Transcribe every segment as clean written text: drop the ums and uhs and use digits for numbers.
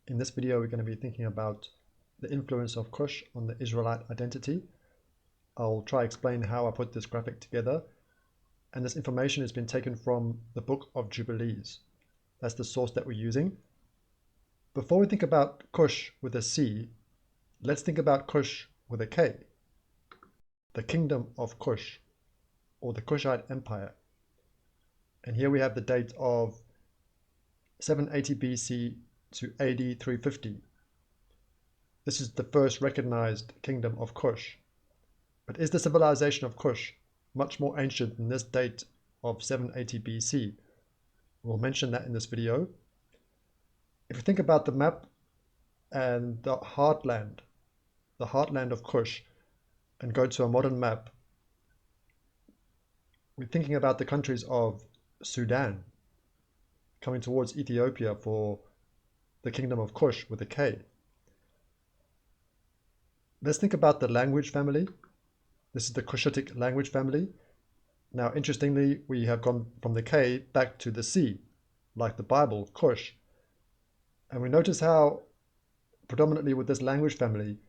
In this video, we're going to be thinking about the influence of Cush on the Israelite identity. I'll try to explain how I put this graphic together. And this information has been taken from the Book of Jubilees. That's the source that we're using. Before we think about Cush with a C, let's think about Cush with a K. The kingdom of Cush, or the Kushite Empire. And here we have the date of 780 BC to AD 350. This is the first recognized kingdom of Cush. But is the civilization of Cush much more ancient than this date of 780 BC? We'll mention that in this video. If you think about the map and the heartland of Cush, and go to a modern map, we're thinking about the countries of Sudan, coming towards Ethiopia for the kingdom of Cush with a K. Let's think about the language family. This is the Cushitic language family. Now, interestingly, we have gone from the K back to the C, like the Bible, Cush. And we notice how predominantly with this language family,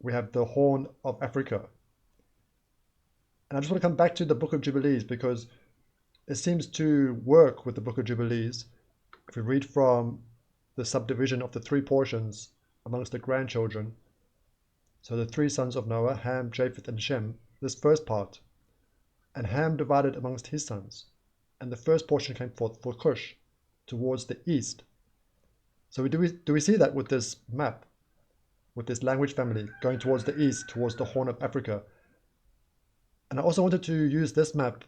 we have the Horn of Africa. And I just want to come back to the Book of Jubilees because it seems to work with the Book of Jubilees. If we read from the subdivision of the three portions amongst the grandchildren, so the three sons of Noah, Ham, Japheth, and Shem, this first part, and Ham divided amongst his sons, and the first portion came forth for Cush towards the east. So do we see that with this map, with this language family going towards the east, towards the Horn of Africa? And I also wanted to use this map.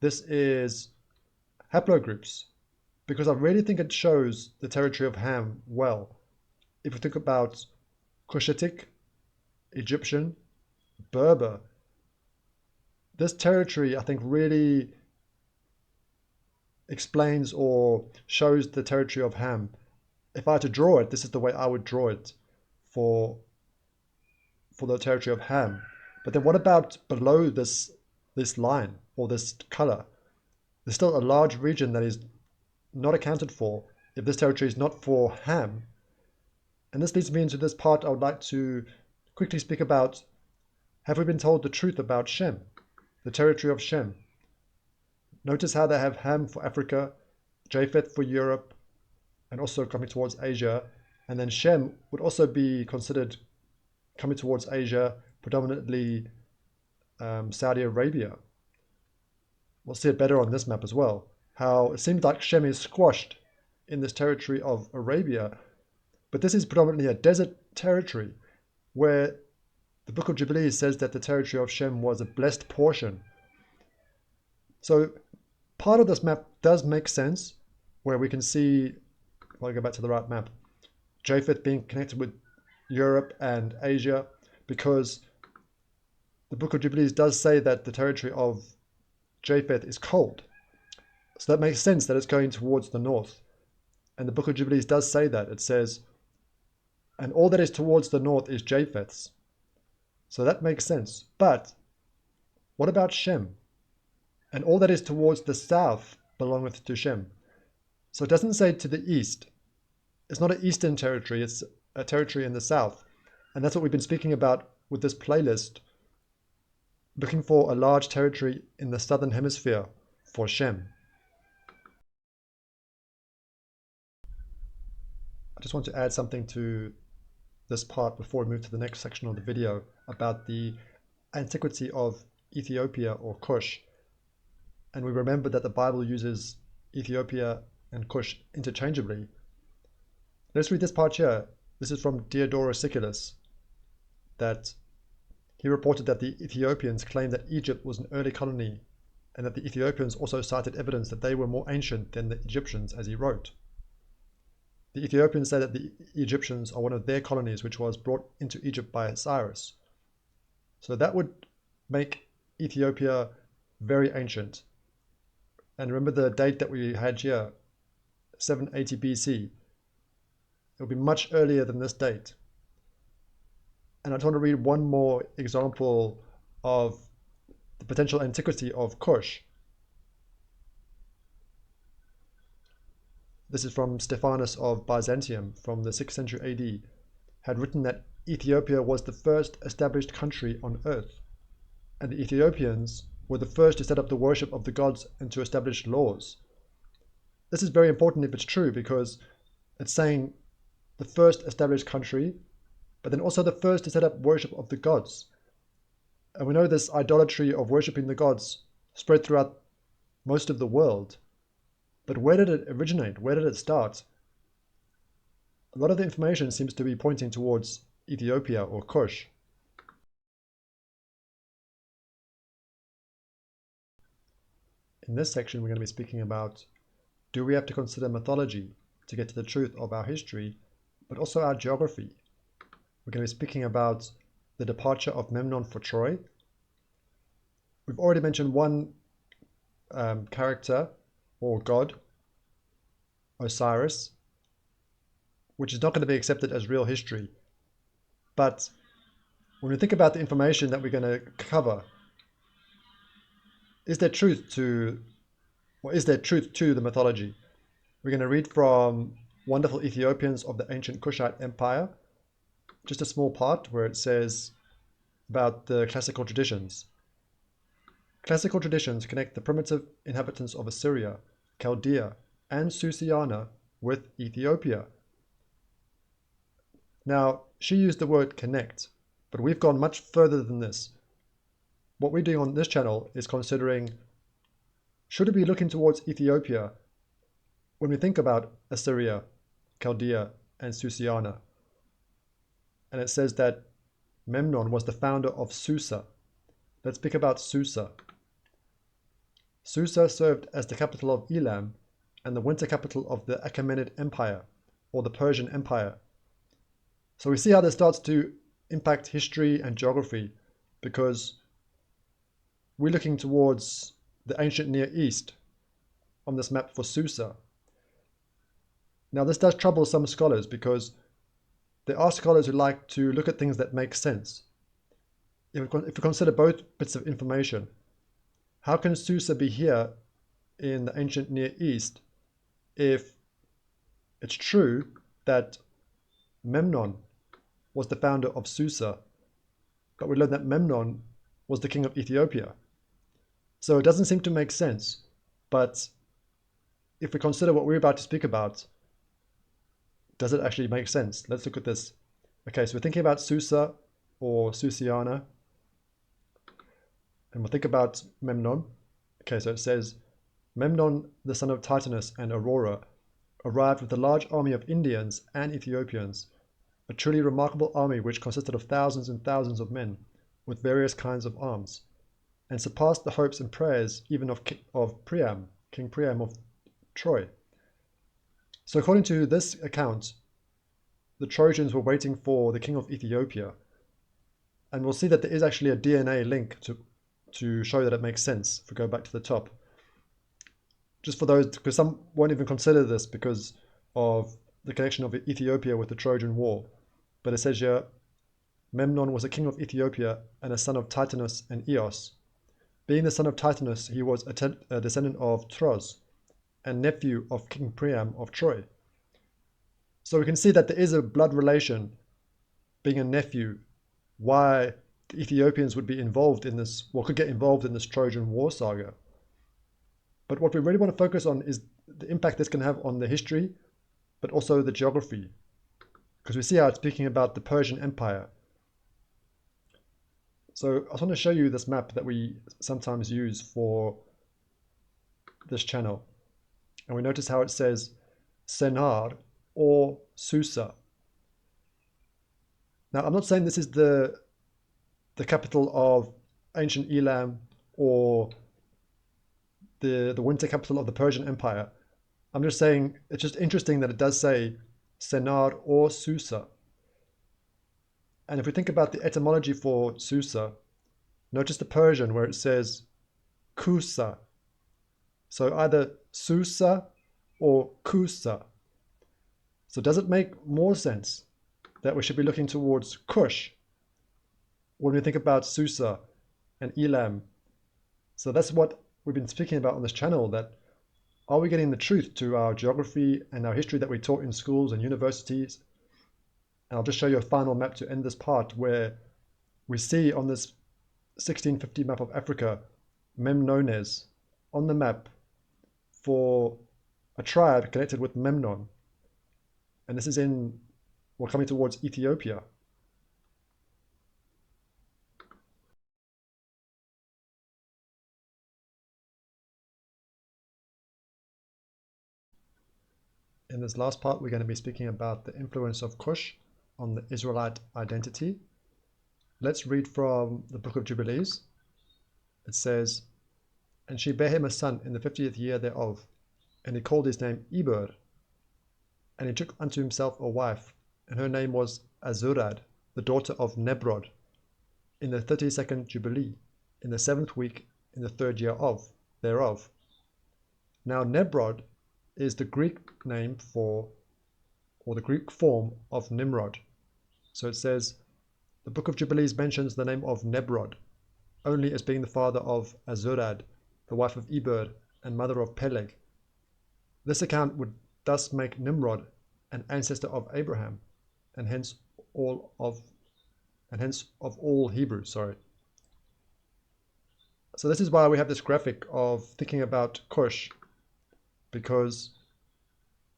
This is haplogroups, because I really think it shows the territory of Ham well. If we think about Cushitic, Egyptian, Berber, this territory I think really explains or shows the territory of Ham. If I had to draw it, this is the way I would draw it for the territory of Ham. But then what about below this line or this color? There's still a large region that is not accounted for if this territory is not for Ham. And this leads me into this part. I would like to quickly speak about, have we been told the truth about Shem, the territory of Shem? Notice how they have Ham for Africa, Japheth for Europe, and also coming towards Asia. And then Shem would also be considered coming towards Asia, predominantly Saudi Arabia. We'll see it better on this map as well, how it seems like Shem is squashed in this territory of Arabia, but this is predominantly a desert territory where the Book of Jubilees says that the territory of Shem was a blessed portion. So part of this map does make sense, where we can see, if I go back to the right map, Japheth being connected with Europe and Asia, because the Book of Jubilees does say that the territory of Japheth is cold. So that makes sense that it's going towards the north. And the Book of Jubilees does say that. It says, and all that is towards the north is Japheth's. So that makes sense. But what about Shem? And all that is towards the south belongeth to Shem. So it doesn't say to the east. It's not an eastern territory, it's a territory in the south. And that's what we've been speaking about with this playlist, looking for a large territory in the southern hemisphere for Shem. I just want to add something to this part before we move to the next section of the video about the Antiquity of Ethiopia or Cush. And we remember that the Bible uses Ethiopia and Cush interchangeably. Let's read this part here. This is from Diodorus Siculus, that he reported that the Ethiopians claimed that Egypt was an early colony, and that the Ethiopians also cited evidence that they were more ancient than the Egyptians, as he wrote. The Ethiopians say that the Egyptians are one of their colonies which was brought into Egypt by Cyrus. So that would make Ethiopia very ancient. And remember the date that we had here, 780 BC. It will be much earlier than this date. And I just want to read one more example of the potential antiquity of Cush. this is from Stephanus of Byzantium from the 6th century AD, had written that Ethiopia was the first established country on earth, and the Ethiopians were the first to set up the worship of the gods and to establish laws. This is very important if it's true, because it's saying the first established country, but then also the first to set up worship of the gods. And we know this idolatry of worshipping the gods spread throughout most of the world. But where did it originate? Where did it start? A lot of the information seems to be pointing towards Ethiopia or Cush. In this section, we're going to be speaking about, do we have to consider mythology to get to the truth of our history, but also our geography? We're going to be speaking about the departure of Memnon for Troy. We've already mentioned one character or god, Osiris, which is not going to be accepted as real history. But when we think about the information that we're going to cover, is there truth to the mythology? We're going to read from Wonderful Ethiopians of the Ancient Kushite Empire, just a small part where it says about the classical traditions. Classical traditions connect the primitive inhabitants of Assyria, Chaldea, and Susa with Ethiopia. Now, she used the word connect, but we've gone much further than this. What we're doing on this channel is considering, should we be looking towards Ethiopia when we think about Assyria, Chaldea, and Susa? And it says that Memnon was the founder of Susa. Let's speak about Susa. Susa served as the capital of Elam and the winter capital of the Achaemenid Empire, or the Persian Empire. So we see how this starts to impact history and geography, because we're looking towards the ancient Near East on this map for Susa. Now this does trouble some scholars, because there are scholars who like to look at things that make sense. If we consider both bits of information, how can Susa be here in the ancient Near East if it's true that Memnon was the founder of Susa, but we learned that Memnon was the king of Ethiopia? So it doesn't seem to make sense. But if we consider what we're about to speak about, does it actually make sense? Let's look at this. Okay, so we're thinking about Susa or Susiana, and we'll think about Memnon. Okay, so it says, Memnon, the son of Titanus and Aurora, arrived with a large army of Indians and Ethiopians, a truly remarkable army which consisted of thousands and thousands of men with various kinds of arms, and surpassed the hopes and prayers even of Priam, King Priam of Troy. So according to this account, the Trojans were waiting for the king of Ethiopia, and we'll see that there is actually a DNA link to show that it makes sense if we go back to the top. Just for those, because some won't even consider this because of the connection of Ethiopia with the Trojan War. But it says here, Memnon was a king of Ethiopia and a son of Titanus and Eos. Being the son of Titanus, he was a descendant of Tros and nephew of King Priam of Troy. So we can see that there is a blood relation, being a nephew, why the Ethiopians would be involved in this, or could get involved in this Trojan War saga. But what we really want to focus on is the impact this can have on the history, but also the geography, because we see how it's speaking about the Persian Empire. So I just want to show you this map that we sometimes use for this channel. And we notice how it says Sennar or Susa. Now, I'm not saying this is the capital of ancient Elam or the winter capital of the Persian Empire. I'm just saying it's just interesting that it does say Sennar or Susa. And if we think about the etymology for Susa, notice the Persian where it says Kusa. So either Susa or Kusa. So does it make more sense that we should be looking towards Cush when we think about Susa and Elam? So that's what we've been speaking about on this channel, that are we getting the truth to our geography and our history that we taught in schools and universities? And I'll just show you a final map to end this part where we see on this 1650 map of Africa, Memnones on the map for a tribe connected with Memnon. And this is we're coming towards Ethiopia. In this last part, we're going to be speaking about the influence of Cush on the Israelite identity. Let's read from the book of Jubilees. It says, "And she bare him a son in the 50th year thereof, and he called his name Eber. And he took unto himself a wife, and her name was Azurad, the daughter of Nebrod, in the 32nd Jubilee, in the 7th week, in the 3rd year thereof. Now Nebrod is the Greek name for, or the Greek form of Nimrod. So it says, the book of Jubilees mentions the name of Nebrod only as being the father of Azurad, the wife of Eber and mother of Peleg. This account would thus make Nimrod an ancestor of Abraham, and hence of all Hebrews. So this is why we have this graphic of thinking about Cush, because,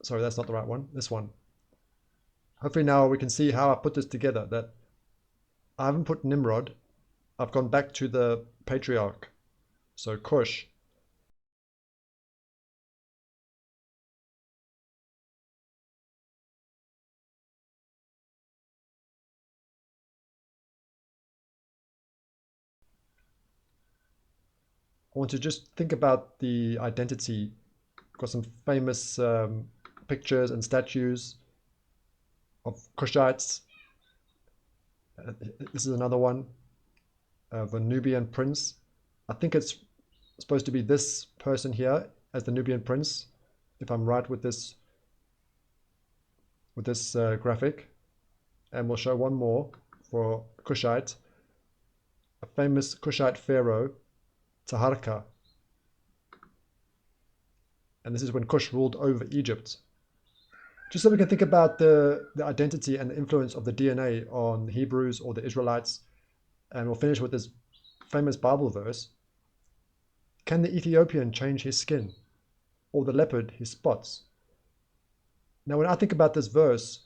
sorry, that's not the right one, this one. Hopefully now we can see how I put this together, that I haven't put Nimrod, I've gone back to the patriarch, so Cush. I want to just think about the identity. Got some famous pictures and statues of Kushites. This is another one of a Nubian prince. I think it's supposed to be this person here as the Nubian prince, if I'm right with this graphic. And we'll show one more for Kushite, a famous Kushite pharaoh, Taharka. And this is when Cush ruled over Egypt. Just so we can think about the identity and the influence of the DNA on the Hebrews or the Israelites. And we'll finish with this famous Bible verse. Can the Ethiopian change his skin, or the leopard his spots? Now, when I think about this verse,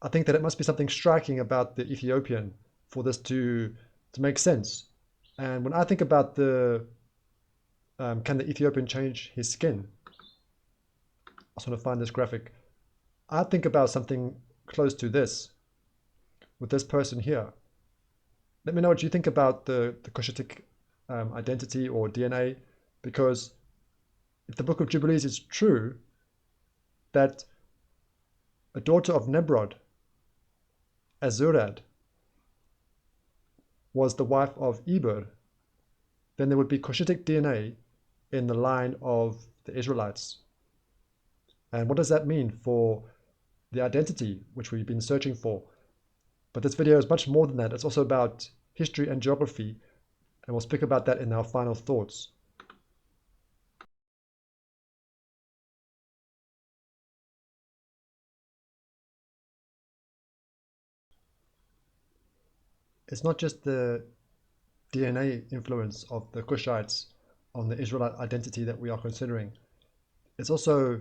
I think that it must be something striking about the Ethiopian for this to make sense. And when I think about can the Ethiopian change his skin? I just want to find this graphic. I think about something close to this, with this person here. Let me know what you think about the Cushitic identity or DNA, because if the book of Jubilees is true, that a daughter of Nebrod, Azurad, was the wife of Eber, then there would be Cushitic DNA in the line of the Israelites. And what does that mean for the identity which we've been searching for? But this video is much more than that. It's also about history and geography, and we'll speak about that in our final thoughts. It's not just the DNA influence of the Cushites on the Israelite identity that we are considering. It's also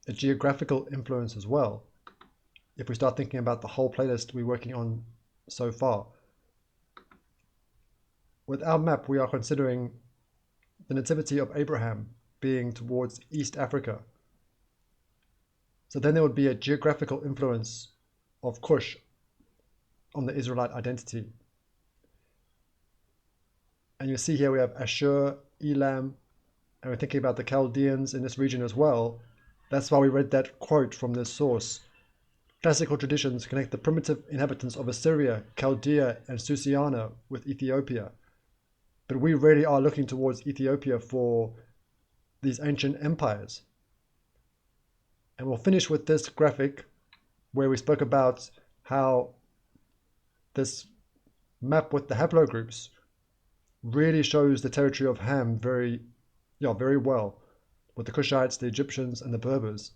a geographical influence as well. If we start thinking about the whole playlist we're working on so far. With our map, we are considering the nativity of Abraham being towards East Africa. So then there would be a geographical influence of Cush on the Israelite identity. And you see here we have Ashur, Elam, and we're thinking about the Chaldeans in this region as well. That's why we read that quote from this source. Classical traditions connect the primitive inhabitants of Assyria, Chaldea, and Susa with Ethiopia. But we really are looking towards Ethiopia for these ancient empires. And we'll finish with this graphic where we spoke about how this map with the haplogroups really shows the territory of Ham very well. with the Cushites, the Egyptians, and the Berbers.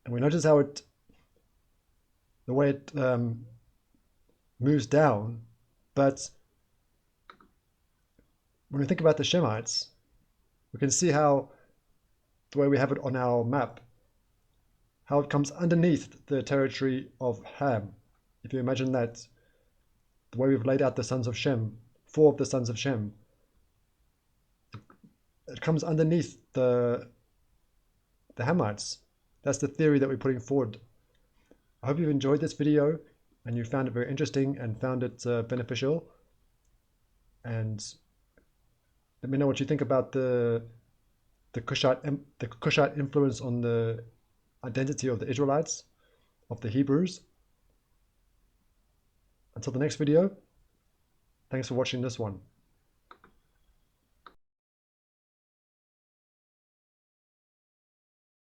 And we notice how the way it moves down. But when we think about the Shemites, we can see how the way we have it on our map, how it comes underneath the territory of Ham. If you imagine that, the way we've laid out the sons of Shem, 4 of the sons of Shem, it comes underneath the Hamites. That's the theory that we're putting forward. I hope you've enjoyed this video and you found it very interesting and found it beneficial. And let me know what you think about the Kushite influence on the identity of the Israelites, of the Hebrews. Until the next video, thanks for watching this one.